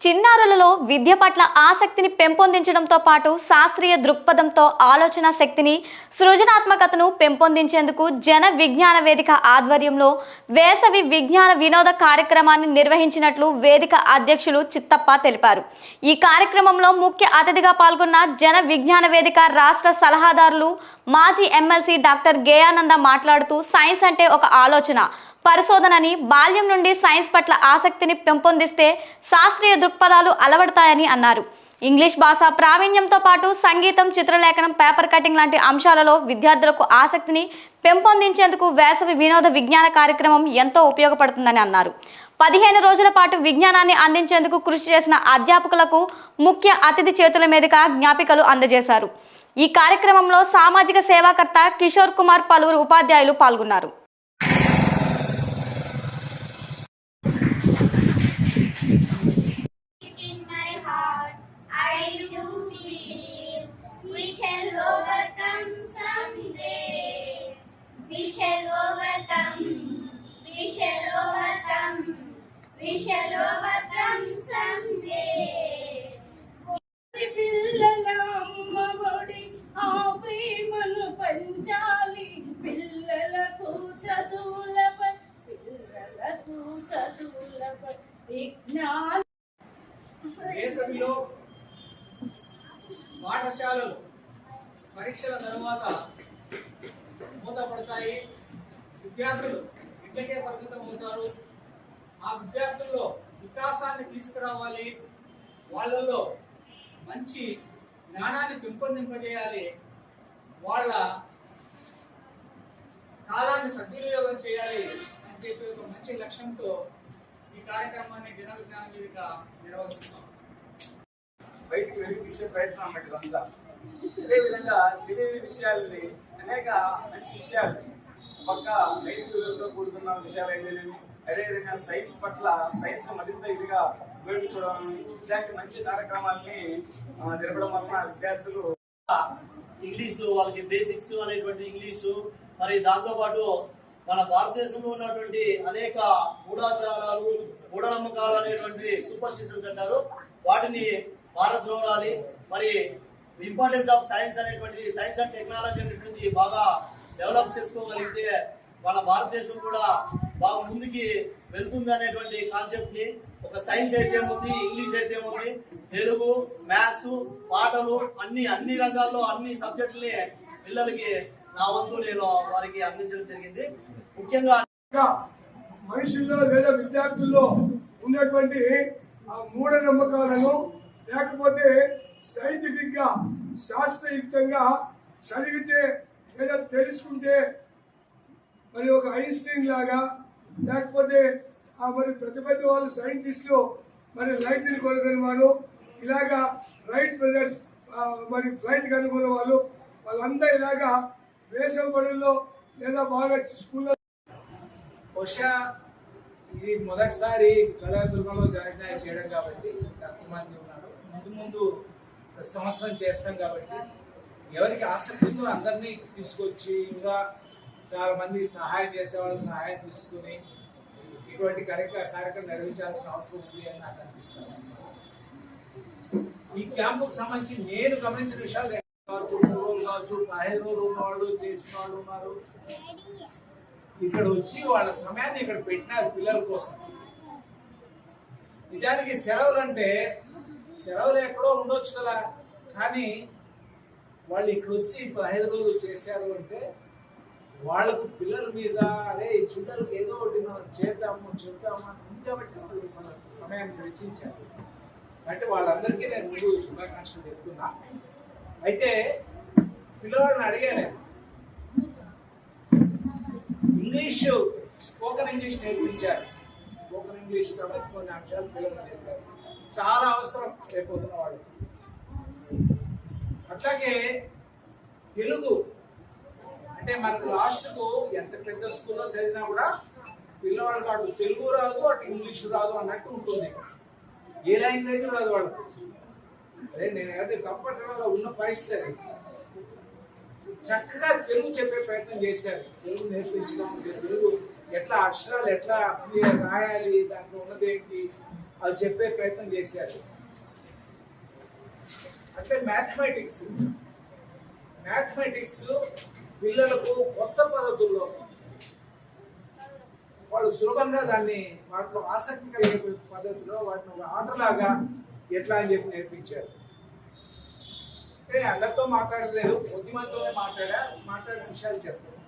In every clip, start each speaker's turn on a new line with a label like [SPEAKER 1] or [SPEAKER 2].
[SPEAKER 1] చిన్నారులలో విద్య పట్ల ఆసక్తిని పెంపొందించడంతో పాటు శాస్త్రీయ దృక్పథంతో ఆలోచన శక్తిని సృజనాత్మకతను పెంపొందించేందుకు జన విజ్ఞాన వేదిక ఆధ్వర్యంలో వేసవి విజ్ఞాన వినోద కార్యక్రమాన్ని నిర్వహించినట్లు వేదిక అధ్యక్షులు చిత్తప్ప తెలిపారు. ఈ కార్యక్రమంలో ముఖ్య అతిథిగా పాల్గొన్న జన విజ్ఞాన వేదిక రాష్ట్ర సలహాదారులు మాజీ ఎమ్మెల్సీ డాక్టర్ గేయానంద మాట్లాడుతూ సైన్స్ అంటే ఒక ఆలోచన పరిశోధనని, బాల్యం నుండి సైన్స్ పట్ల ఆసక్తిని పెంపొందిస్తే శాస్త్రీయ దృక్పథాలు అలవడతాయని అన్నారు. ఇంగ్లీష్ భాష ప్రావీణ్యంతో పాటు సంగీతం, చిత్రలేఖనం, పేపర్ కటింగ్ లాంటి అంశాలలో విద్యార్థులకు ఆసక్తిని పెంపొందించేందుకు వేసవి వినోద విజ్ఞాన కార్యక్రమం ఎంతో ఉపయోగపడుతుందని అన్నారు. 15 రోజుల పాటు విజ్ఞానాన్ని అందించేందుకు కృషి చేసిన అధ్యాపకులకు ముఖ్య అతిథి చేతుల మీదుగా జ్ఞాపికలు అందజేశారు. ఈ కార్యక్రమంలో సామాజిక సేవాకర్త కిషోర్ కుమార్, పలువురు ఉపాధ్యాయులు పాల్గొన్నారు.
[SPEAKER 2] పిల్లల అమ్మఒడి ఆ ప్రేమను పంచాలి, పిల్లలకు చదువులపై విజ్ఞాన.
[SPEAKER 3] వేసవిలో పాఠశాలలు పరీక్షల తర్వాత మూతపడతాయి. విద్యార్థులు ఇంటికే పరిమితం అవుతారు. ఆ విద్యార్థుల్లో వికాసాన్ని తీసుకురావాలి, వాళ్ళల్లో మంచి జ్ఞానాన్ని పెంపొందింపజేయాలి, వాళ్ళ కాలాన్ని సద్వినియోగం చేయాలి అని చెప్పి ఒక మంచి లక్ష్యంతో ఈ కార్యక్రమాన్ని జన విజ్ఞాన వేదిక నిర్వహిస్తున్నాం.
[SPEAKER 4] బయటికి వెళ్ళి తీసే ప్రయత్నం అన్నమాట ఇదంతా. అదేవిధంగా తెలియని విషయాలని, అనేక మంచి విషయాలని, పక్క నైతికతతో కూడుకున్న విషయాలు అయితేనేమి, అదేవిధంగా సైన్స్ పట్ల సైన్స్ మరింత ఇదిగా ఉపయోగించడం, ఇలాంటి మంచి కార్యక్రమాలని జరపడం వలన విద్యార్థులు
[SPEAKER 5] ఇంగ్లీషు, వాళ్ళకి బేసిక్స్ అనేటువంటి ఇంగ్లీషు, మరి దాంతోపాటు మన భారతదేశంలో ఉన్నటువంటి అనేక మూఢాచారాలు, మూఢనమ్మకాలు అనేటువంటి సూపర్ స్టిషన్స్ అంటారు, వాటిని పారద్రోలాలి. మరి ఇంపార్టెన్స్ ఆఫ్ సైన్స్ అనేటువంటిది, సైన్స్ అండ్ టెక్నాలజీ అనేటువంటిది బాగా డెవలప్ చేసుకోగలిగితే మన భారతదేశం కూడా బాగా ముందుకి వెళ్తుంది అనేటువంటి కాన్సెప్ట్ ని, ఒక సైన్స్ అయితే ఉంది, ఇంగ్లీష్ అయితే ఉంది, తెలుగు, మ్యాథ్స్, పాటలు అన్ని రంగాల్లో అన్ని సబ్జెక్టుల్ని పిల్లలకి నా వంతు నేను వారికి అందించడం జరిగింది. ముఖ్యంగా
[SPEAKER 6] మనుషుల్లో లేదా విద్యార్థుల్లో ఉన్నటువంటి ఆ మూఢనమ్మకాలను, లేకపోతే సైంటిఫిక్ గా శాస్త్రయుక్తంగా చదివితే లేదా తెలుసుకుంటే మరి ఒక ఐన్స్టీన్ లాగా, లేకపోతే మరి పెద్ద పెద్ద వాళ్ళు సైంటిస్టులు, మరి లైట్ ని కొనుగొని వాళ్ళు, ఇలాగా రైట్ బ్రదర్స్ మరి ఫ్లైట్ కనుగొన్న వాళ్ళు, వాళ్ళంతా ఇలాగా వేసవి బడుల్లో లేదా బాగా స్కూల్లో.
[SPEAKER 7] బహుశా ఇది మొదటిసారి కళాదుర్గంలో జాయిన్ చేయడం కాబట్టి తక్కువ మంది ఉన్నారు. ముందు ప్రతి సంవత్సరం చేస్తాం కాబట్టి ఎవరికి ఆసక్తి ఉందో అందరినీ తీసుకొచ్చి ఇంకా చాలా మంది సహాయం చేసేవాళ్ళు సహాయం తీసుకుని ఇటువంటి కార్యక్రమం నిర్వహించాల్సిన అవసరం ఉంది అని నాకు అనిపిస్తుంది. ఈ క్యాంపుకు సంబంధించి నేను గమనించిన విషయాలు కావచ్చు, 3 రోజులు కావచ్చు, 15 రోజులు ఉన్నవాళ్ళు, చేసిన వాళ్ళు ఉన్నారు. ఇక్కడ వచ్చి వాళ్ళ సమయాన్ని ఇక్కడ పెట్టినారు పిల్లల కోసం. నిజానికి సెలవులు అంటే సెలవులు ఎక్కడో ఉండొచ్చు కదా, కానీ వాళ్ళు ఇక్కడ వచ్చి 15 రోజులు చేశారు అంటే వాళ్ళకు పిల్లల మీద అదే చుట్టలకు ఏదో ఒకటి మనం చేద్దాము చెప్తాము అని ఉంది కాబట్టి వాళ్ళు మన సమయాన్ని వెచ్చించారు. అంటే వాళ్ళందరికీ నేను ముందు శుభాకాంక్షలు చెప్తున్నా. అయితే పిల్లవాడిని అడిగాను, ఇంగ్లీషు స్పోకెన్ ఇంగ్లీష్ నేర్పించారు. స్పోకెన్ ఇంగ్లీష్ సంబంధించిన కొన్ని అంశాలు పిల్లలు చెప్పారు. చాలా అవసరం అయిపోతున్న వాళ్ళు. అట్లాగే తెలుగు అంటే మనకు లాస్ట్కు ఎంత పెద్ద స్కూల్లో చదివినా కూడా పిల్లవాళ్ళకి అటు తెలుగు రాదు, అటు ఇంగ్లీష్ రాదు అన్నట్టు ఉంటుంది. ఏ లాంగ్వేజ్ రాదు వాళ్ళకు. అదే నేను అంటే తప్పట్లో ఉన్న పరిస్థితి. చక్కగా తెలుగు చెప్పే ప్రయత్నం చేశారు. తెలుగు నేర్పించడం, తెలుగు ఎట్లా అక్షరాలు ఎట్లా రాయాలి, దాంట్లో ఉన్నదేంటి, అది చెప్పే ప్రయత్నం చేశారు. అంటే మ్యాథమెటిక్స్ పిల్లలకు కొత్త పద్ధతుల్లో వాళ్ళు సులభంగా దాన్ని వాటిలో ఆసక్తి కలిగే పద్ధతిలో వాటిని ఒక ఆటలాగా ఎట్లా అని చెప్పి నేర్పించారు. అంటే అందరితో మాట్లాడలేదు, కొద్దిమందితోనే మాట్లాడిన విషయాలు చెప్తారు.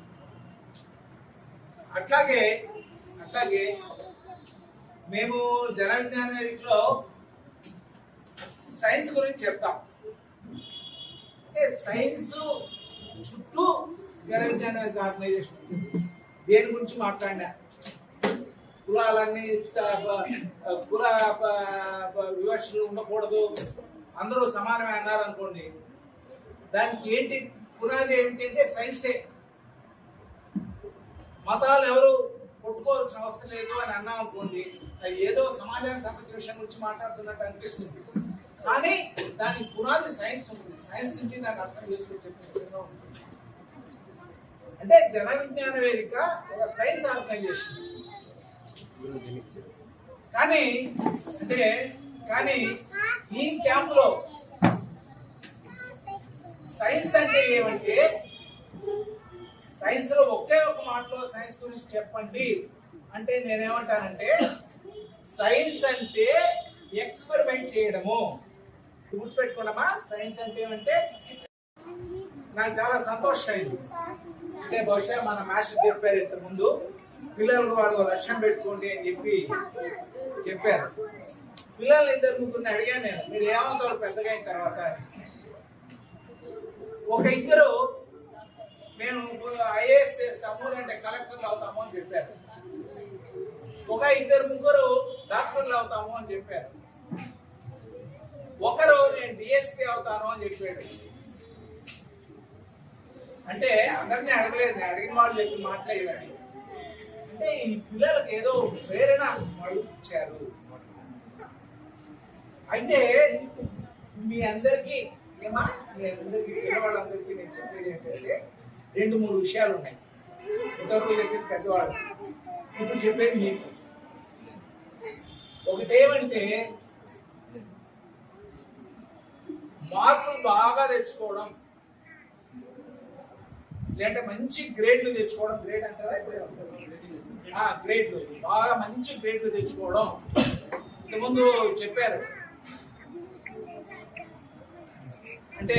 [SPEAKER 7] అట్లాగే మేము జన విజ్ఞాన వేదికలో సైన్స్ గురించి చెప్తాం. అంటే సైన్స్ చుట్టూ జన విజ్ఞాన వేదిక ఆర్గనైజేషన్ దేని గురించి మాట్లాడినా, కులాలన్నీ కుల వివక్షలు ఉండకూడదు, అందరూ సమానమే అన్నారు అనుకోండి, దానికి ఏంటి పునాది ఏంటంటే సైన్సే. మతాలు ఎవరు కొట్టుకోవాల్సిన అవసరం లేదు అని అన్నాం అనుకోండి, అది ఏదో సమాజానికి సంబంధించిన విషయం గురించి మాట్లాడుతున్నట్టు అనిపిస్తుంది. కానీ దానికి పునాది సైన్స్ ఉంటుంది. సైన్స్ నుంచి దాన్ని అర్థం చేసుకుని చెప్పిన ఉంటుంది. అంటే జన విజ్ఞాన వేదిక ఒక సైన్స్ ఆర్గనైజేషన్. కానీ ఈ క్యాంపులో సైన్స్ అంటే ఏమంటే, సైన్స్ లో ఒకే ఒక మాటలో సైన్స్ గురించి చెప్పండి అంటే నేనేమంటానంటే, సైన్స్ అంటే ఎక్స్పెరిమెంట్ చేయడము. గుర్తుపెట్టుకున్నామా? సైన్స్ అంటే ఏమంటే, నాకు చాలా సంతోషమైంది. అంటే బహుశా మన మాస్టర్ చెప్పారు ఇంత ముందు, పిల్లలకు వాడు లక్ష్యం పెట్టుకోండి అని చెప్పారు. పిల్లలు 2-3 అడిగాను నేను, మీరు ఏమవుతారు పెద్దగా అయిన తర్వాత అని. ఒక 2 మేము ఐఏఎస్ చేస్తాము లేదంటే కలెక్టర్లు అవుతాము అని చెప్పారు. ఒక 2-3 డాక్టర్లు అవుతాము అని చెప్పారు. ఒకరు నేను డిఎస్పీ అవుతాను అని చెప్పాడు. అంటే అందరినీ అడగలేదు, అడిగిన వాళ్ళు చెప్పి మాట్లాడేవాడి. అంటే ఈ పిల్లలకు ఏదో ప్రేరణ వాళ్ళు ఇచ్చారు. అయితే మీ అందరికీ పిల్లవాళ్ళందరికీ నేను చెప్పేది ఏంటంటే 2-3 విషయాలు ఉన్నాయి. ఇంతవరకు చెప్పింది పెద్దవాళ్ళు, ఇప్పుడు చెప్పేది మీకు. ఒకటేమంటే, మార్కులు బాగా తెచ్చుకోవడం, లేదంటే మంచి గ్రేడ్లు తెచ్చుకోవడం. గ్రేడ్ అంటారా? గ్రేడ్లు బాగా మంచి గ్రేడ్లు తెచ్చుకోవడం. ఇంతకుముందు చెప్పారు. అంటే